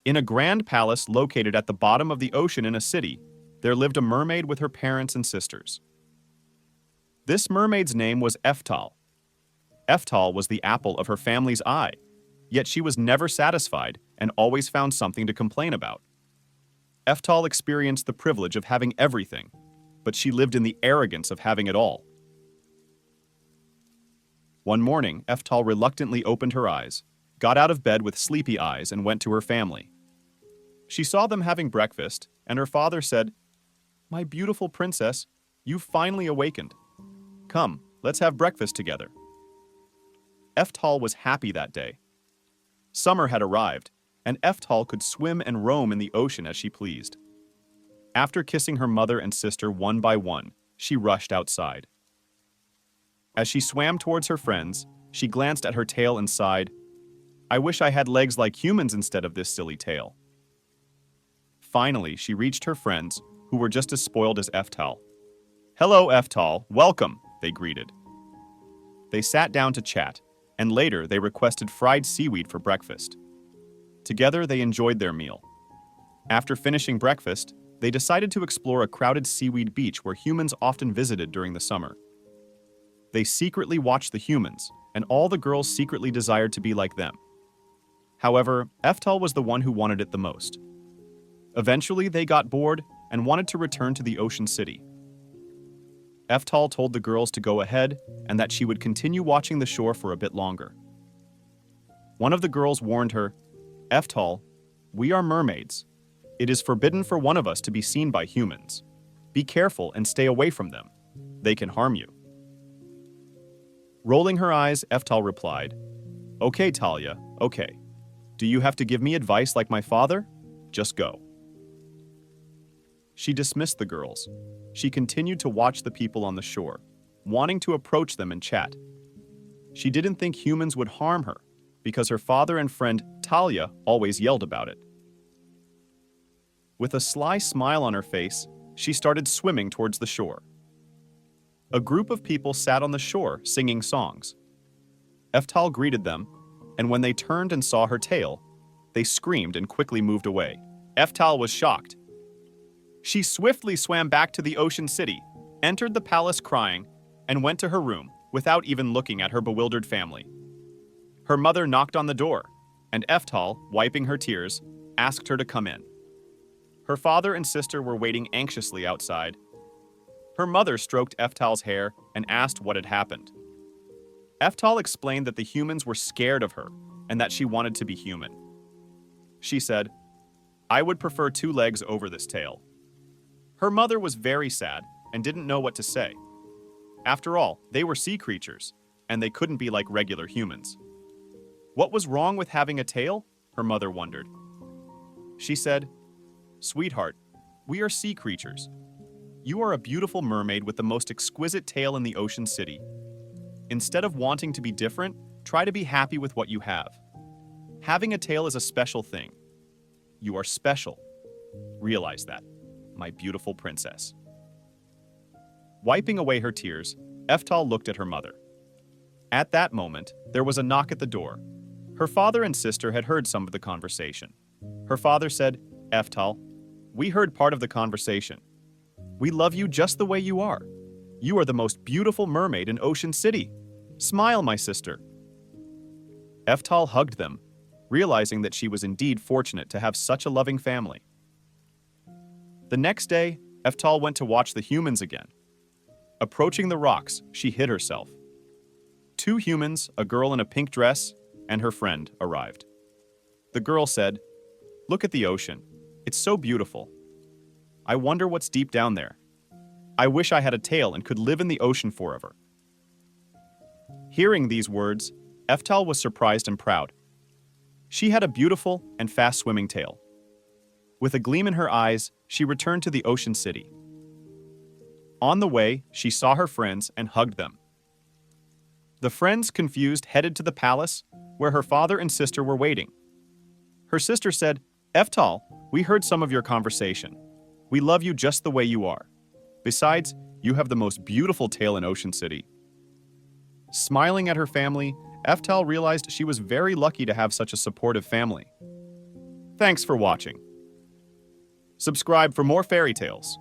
In a grand palace located at the bottom of the ocean in a city, there lived a mermaid with her parents and sisters. This mermaid's name was Eftal. Eftal was the apple of her family's eye, yet she was never satisfied and always found something to complain about. Eftal experienced the privilege of having everything, but she lived in the arrogance of having it all. One morning, Eftal reluctantly opened her eyes, got out of bed with sleepy eyes, and went to her family. She saw them having breakfast, and her father said, "My beautiful princess, you've finally awakened. Come, let's have breakfast together." Eftal was happy that day. Summer had arrived, and Eftal could swim and roam in the ocean as she pleased. After kissing her mother and sister one by one, she rushed outside. As she swam towards her friends, she glanced at her tail and sighed, "I wish I had legs like humans instead of this silly tail." Finally, she reached her friends, who were just as spoiled as Eftal. "Hello, Eftal, welcome," they greeted. They sat down to chat, and later they requested fried seaweed for breakfast. Together, they enjoyed their meal. After finishing breakfast, they decided to explore a crowded seaweed beach where humans often visited during the summer. They secretly watched the humans, and all the girls secretly desired to be like them. However, Eftal was the one who wanted it the most. Eventually, they got bored and wanted to return to the ocean city. Eftal told the girls to go ahead and that she would continue watching the shore for a bit longer. One of the girls warned her, "Eftal, we are mermaids. It is forbidden for one of us to be seen by humans. Be careful and stay away from them. They can harm you." Rolling her eyes, Eftal replied, "Okay, Talia, okay. Do you have to give me advice like my father? Just go." She dismissed the girls. She continued to watch the people on the shore, wanting to approach them and chat. She didn't think humans would harm her, because her father and friend Talia always yelled about it. With a sly smile on her face, she started swimming towards the shore. A group of people sat on the shore singing songs. Eftal greeted them, and when they turned and saw her tail, they screamed and quickly moved away. Eftal was shocked. She swiftly swam back to the ocean city, entered the palace crying, and went to her room without even looking at her bewildered family. Her mother knocked on the door, and Eftal, wiping her tears, asked her to come in. Her father and sister were waiting anxiously outside. Her mother stroked Eftal's hair and asked what had happened. Eftal explained that the humans were scared of her and that she wanted to be human. She said, "I would prefer 2 legs over this tail." Her mother was very sad and didn't know what to say. After all, they were sea creatures, and they couldn't be like regular humans. What was wrong with having a tail? Her mother wondered. She said, "Sweetheart, we are sea creatures. You are a beautiful mermaid with the most exquisite tail in the ocean city. Instead of wanting to be different, try to be happy with what you have. Having a tail is a special thing. You are special. Realize that, my beautiful princess." Wiping away her tears, Eftal looked at her mother. At that moment, there was a knock at the door. Her father and sister had heard some of the conversation. Her father said, "Eftal, we heard part of the conversation. We love you just the way you are. You are the most beautiful mermaid in Ocean City. Smile, my sister." Eftal hugged them, realizing that she was indeed fortunate to have such a loving family. The next day, Eftal went to watch the humans again. Approaching the rocks, she hid herself. 2 humans, a girl in a pink dress, and her friend arrived. The girl said, "Look at the ocean. It's so beautiful. I wonder what's deep down there. I wish I had a tail and could live in the ocean forever." Hearing these words, Eftal was surprised and proud. She had a beautiful and fast-swimming tail. With a gleam in her eyes, she returned to the ocean city. On the way, she saw her friends and hugged them. The friends, confused, headed to the palace, where her father and sister were waiting. Her sister said, "Eftal, we heard some of your conversation. We love you just the way you are. Besides, you have the most beautiful tail in Ocean City." Smiling at her family, Eftal realized she was very lucky to have such a supportive family. Thanks for watching. Subscribe for more fairy tales.